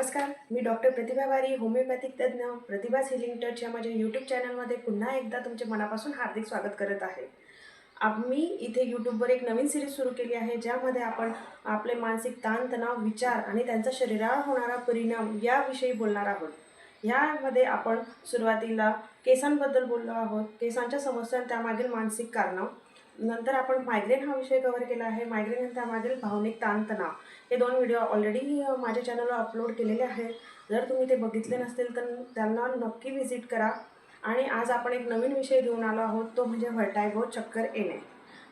नमस्कार, मी डॉक्टर प्रतिभा वारी, होमिओपॅथिक तज्ज्ञ, प्रतिभाज हिलिंग टच या माझ्या यूट्यूब चॅनलमध्ये पुन्हा एकदा तुमचे मनापासून हार्दिक स्वागत करत आहे। आम्ही इथे यूट्यूबवर एक नवीन सिरीज सुरू केली आहे, ज्यामध्ये आपण आपले मानसिक ताणतणाव, विचार आणि त्यांचा शरीरावर होणारा परिणाम याविषयी बोलणार आहोत। यामध्ये आपण सुरुवातीला केसांबद्दल बोललो आहोत, केसांच्या समस्या त्यामागील मानसिक कारणं। नंतर आपण मायग्रेन हा विषय कव्हर केला आहे, मायग्रेन आणि त्यामागील भावनिक ताणतणाव। हे 2 व्हिडिओ ऑलरेडी माझ्या चॅनलवर अपलोड केलेले आहेत। जर तुम्ही ते बघितले नसतील तर त्यांना नक्की व्हिजिट करा। आणि आज आपण एक नवीन विषय घेऊन आलो आहोत, तो म्हणजे व्हर्टायगो, चक्कर येणे।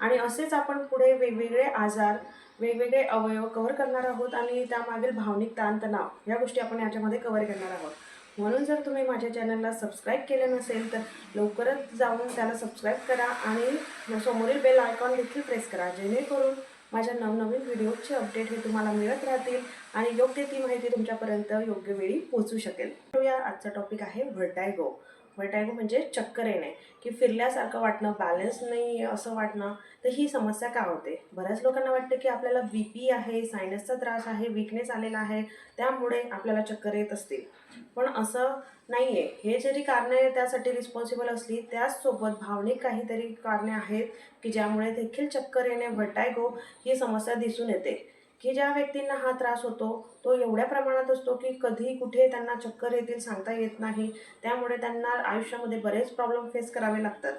आणि असेच आपण पुढे वेगवेगळे आजार, वेगवेगळे अवयव कव्हर करणार आहोत आणि त्यामागील भावनिक ताणतणाव या गोष्टी आपण याच्यामध्ये कव्हर करणार आहोत। म्हणून जर तुम्ही माझ्या चॅनलला सबस्क्राईब केलं नसेल तर लवकरच जाऊन त्याला सबस्क्राईब करा आणि समोरील बेल आयकॉन देखील प्रेस करा, जेणेकरून माझ्या नवनवीन व्हिडिओचे अपडेट हे तुम्हाला मिळत राहतील आणि योग्य ती माहिती तुमच्यापर्यंत योग्य वेळी पोहोचू शकेल। आजचा टॉपिक आहे व्हर्टायगो। व्हर्टायगो म्हणजे चक्कर येणे, की फिरल्यासारखं वाटणं, बॅलन्स नाही असं वाटणं। तर ही समस्या का होते? बऱ्याच लोकांना वाटतं की आपल्याला बीपी आहे, सायनसचा त्रास आहे, वीकनेस आलेला आहे, त्यामुळे आपल्याला चक्कर येत असतील। पण असं नाही आहे। हे जरी कारणे त्यासाठी रिस्पॉन्सिबल असली, त्याचसोबत भावनिक काहीतरी कारणे आहेत की ज्यामुळे देखील चक्कर येणे, व्हर्टायगो ही समस्या दिसून येते। की ज्या व्यक्तींना हा त्रास होतो तो एवढ्या प्रमाणात असतो की कधी कुठे त्यांना चक्कर येतील सांगता येत नाही, त्यामुळे त्यांना आयुष्यामध्ये बरेच प्रॉब्लेम फेस करावे लागतात।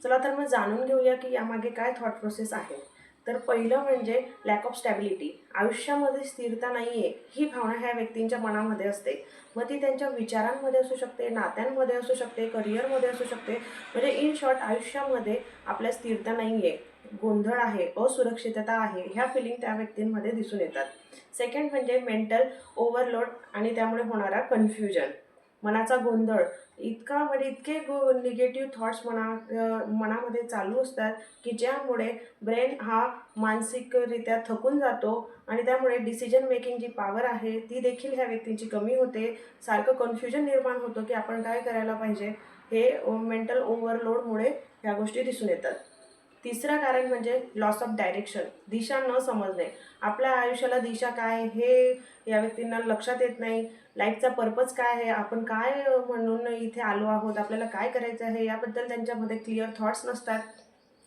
चला तर मग जाणून घेऊया की यामागे काय थॉट प्रोसेस आहे। तर पहिलं म्हणजे लॅक ऑफ स्टॅबिलिटी, आयुष्यामध्ये स्थिरता नाही आहे ही भावना ह्या व्यक्तींच्या मनामध्ये असते। मग ती त्यांच्या विचारांमध्ये असू शकते, नात्यांमध्ये असू शकते, करिअरमध्ये असू शकते। म्हणजे इन शॉर्ट आयुष्यामध्ये आपल्या स्थिरता नाही आहे, गोंधळ आहे, असुरक्षितता आहे, ह्या फिलिंग त्या व्यक्तींमध्ये दिसून येतात। सेकंड म्हणजे मेंटल ओव्हरलोड आणि त्यामुळे होणारा कन्फ्युजन, मनाचा गोंधळ। इतके निगेटिव्ह थॉट्स मनामध्ये चालू असतात की ज्यामुळे ब्रेन हा मानसिकरित्या थकून जातो आणि त्यामुळे डिसिजन मेकिंग जी पॉवर आहे ती देखील ह्या व्यक्तींची कमी होते। सारखं कन्फ्युजन निर्माण होतं की आपण काय करायला पाहिजे, हे मेंटल ओव्हरलोडमुळे ह्या गोष्टी दिसून येतात। तिसरं कारण म्हणजे लॉस ऑफ डायरेक्शन, दिशा न समजणे। आपल्या आयुष्याला दिशा काय हे या व्यक्तींना लक्षात येत नाही। लाईफचा पर्पज काय आहे, आपण काय म्हणून इथे आलो आहोत, आपल्याला काय करायचं आहे याबद्दल त्यांच्यामध्ये क्लिअर थॉट्स नसतात।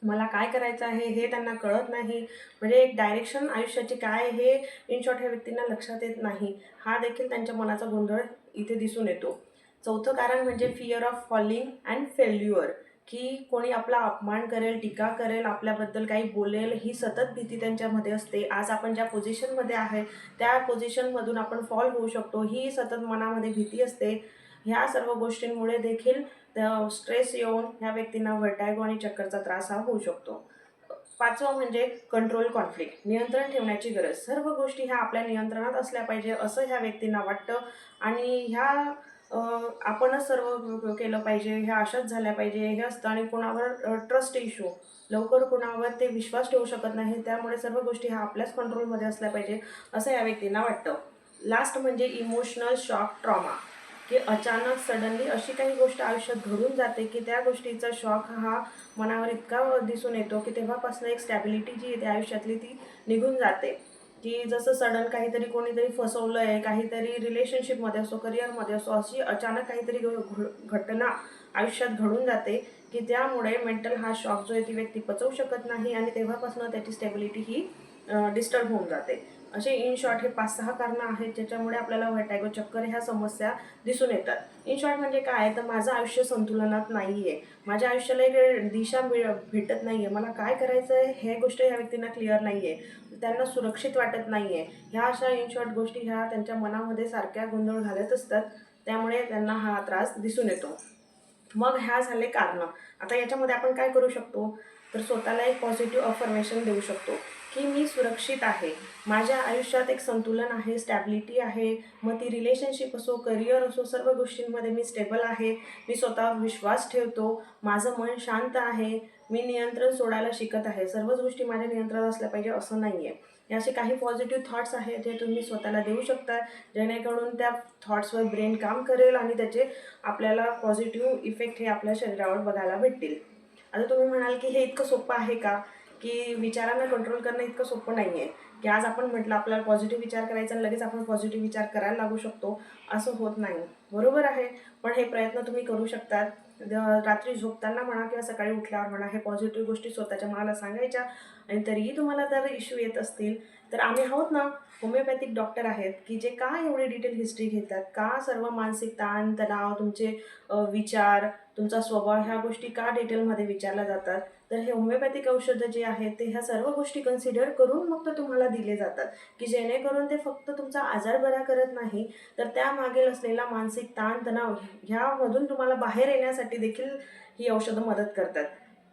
मला काय करायचं आहे हे त्यांना कळत नाही। म्हणजे एक डायरेक्शन आयुष्याची काय हे इन शॉर्ट ह्या व्यक्तींना लक्षात येत नाही। हा देखील त्यांच्या मनाचा गोंधळ इथे दिसून येतो। चौथं कारण म्हणजे fear of falling and failure, की कोणी आपला अपमान करेल, टीका करेल, आपल्याबद्दल काही बोलेल, ही सतत भीती त्यांच्यामध्ये असते। आज आपण ज्या पोझिशनमध्ये आहे त्या पोझिशनमधून आपण फॉल होऊ शकतो, ही सतत मनामध्ये भीती असते। ह्या सर्व गोष्टींमुळे देखील स्ट्रेस येऊन ह्या व्यक्तींना व्हर्टायगो आणि चक्करचा त्रास हा होऊ शकतो। पाचवं म्हणजे कंट्रोल कॉन्फ्लिक्ट, नियंत्रण ठेवण्याची गरज। सर्व गोष्टी ह्या आपल्या नियंत्रणात असल्या पाहिजे असं ह्या व्यक्तींना वाटतं आणि ह्या आपणच सर्व केलं पाहिजे, ह्या अशाच झाल्या पाहिजे हे असतं। आणि कोणावर ट्रस्ट इश्यू, लवकर कोणावर ते विश्वास ठेवू शकत नाही, त्यामुळे सर्व गोष्टी ह्या आपल्याच कंट्रोलमध्ये असल्या पाहिजे असं या व्यक्तींना वाटतं। लास्ट म्हणजे इमोशनल शॉक ट्रॉमा, की अचानक सडनली अशी काही गोष्ट आयुष्यात घडून जाते की त्या गोष्टीचा शॉक हा मनावर इतका दिसून येतो की तेव्हापासून एक स्टॅबिलिटी जी येते आयुष्यातली ती निघून जाते। की जसं सडन काहीतरी कोणीतरी फसवलं आहे, काहीतरी रिलेशनशिपमध्ये असो, करिअरमध्ये असो, अशी अचानक काहीतरी घटना आयुष्यात घडून जाते की त्यामुळे मेंटल हा शॉक जो आहे ती व्यक्ती पचवू शकत नाही आणि तेव्हापासून त्याची स्टॅबिलिटी ही डिस्टर्ब होऊन जाते। असे इन शॉर्ट हे 5-6 कारणं आहेत ज्याच्यामुळे आपल्याला व्हर्टायगो, चक्कर ह्या समस्या दिसून येतात। इन शॉर्ट म्हणजे काय, तर माझं आयुष्य संतुलनात नाही आहे, माझ्या आयुष्याला एक दिशा भेटत नाही आहे, मला काय करायचं आहे हे गोष्ट ह्या व्यक्तींना क्लिअर नाही आहे, त्यांना सुरक्षित वाटत नाही आहे। ह्या अशा इन शॉर्ट गोष्टी ह्या त्यांच्या मनामध्ये सारख्या गोंधळ घालत असतात, त्यामुळे त्यांना हा त्रास दिसून येतो। मग ह्या झाले कारणं। आता याच्यामध्ये आपण काय करू शकतो, तर स्वतःला एक पॉझिटिव्ह अफर्मेशन देऊ शकतो की मी सुरक्षित आहे, माझ्या आयुष्यात एक संतुलन आहे, स्टॅबिलिटी आहे। मग ती रिलेशनशिप असो, करिअर असो, सर्व गोष्टींमध्ये मी स्टेबल आहे, मी स्वतःवर विश्वास ठेवतो, माझं मन शांत आहे, मी नियंत्रण सोडायला शिकत आहे। सर्वच गोष्टी माझ्या नियंत्रणात असल्या पाहिजे असं नाही आहे। हे असे काही पॉझिटिव्ह थॉट्स आहेत जे तुम्ही स्वतःला देऊ शकता, जेणेकरून त्या थॉट्सवर ब्रेन काम करेल आणि त्याचे आपल्याला पॉझिटिव्ह इफेक्ट हे आपल्या शरीरावर बघायला भेटतील। आता तुम्ही म्हणाल की हे इतकं सोपं आहे का, की विचारांना कंट्रोल करणं इतकं सोपं नाही आहे की आज आपण म्हटलं आपल्याला पॉझिटिव्ह विचार करायचा आणि लगेच आपण पॉझिटिव्ह विचार करायला लागू शकतो, असं होत नाही. बरोबर आहे, पण हे प्रयत्न तुम्ही करू शकतात. रात्री झोपताना म्हणा किंवा सकाळी उठल्यावर म्हणा, हे पॉझिटिव्ह गोष्टी स्वतःच्या मनाला सांगायच्या. आणि तरीही तुम्हाला जर इश्यू येत असतील तर आम्ही आहोत ना, होमिओपॅथिक डॉक्टर आहेत की जे का एवढी डिटेल हिस्ट्री घेतात, का सर्व मानसिक ताण तणाव, तुमचे विचार, तुमचा स्वभाव, ह्या गोष्टी का डिटेलमध्ये विचारल्या जातात. तर हे होमिओपॅथिक औषधं जे आहेत ते ह्या सर्व गोष्टी कन्सिडर करून मग ते तुम्हाला दिले जातात, की जेणेकरून ते फक्त तुमचा आजार बरा करत नाही, तर त्यामागील असलेला मानसिक ताण तणाव ह्यामधून तुम्हाला बाहेर येण्यासाठी देखील ही औषधं मदत करतात.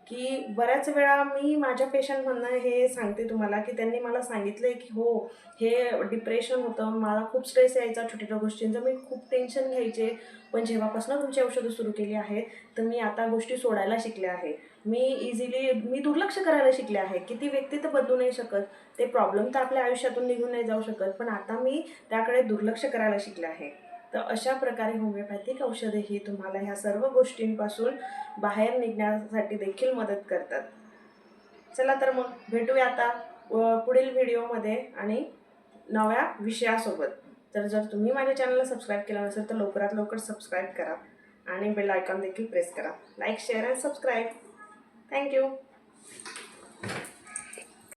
की बऱ्याच वेळा मी माझ्या पेशंटमधनं हे सांगते तुम्हाला, की त्यांनी मला सांगितलं आहे की हो, हे डिप्रेशन होतं, मला खूप स्ट्रेस यायचा छोट्या गोष्टींचा, मी खूप टेन्शन घ्यायचे, पण जेव्हापासून तुमची औषधं सुरू केली आहेत तर मी आता गोष्टी सोडायला शिकले आहे. मी दुर्लक्ष करायला शिकले आहे. किती व्यक्ती तर बदलू नाही शकत, ते प्रॉब्लेम तर आपल्या आयुष्यातून निघून नाही जाऊ शकत, पण आता मी त्याकडे दुर्लक्ष करायला शिकले आहे. तर अशा प्रकारे होमिओपॅथिक औषधे ही तुम्हाला ह्या सर्व गोष्टींपासून बाहेर निघण्यासाठी देखील मदत करतात. चला तर मग भेटूया आता पुढील व्हिडिओमध्ये आणि नव्या विषयासोबत. तर जर तुम्ही माझ्या चॅनलला सबस्क्राईब केलं नसेल तर लवकरात लवकर सबस्क्राईब करा आणि बेल आयकॉन देखील प्रेस करा. Like, share and subscribe. Thank you.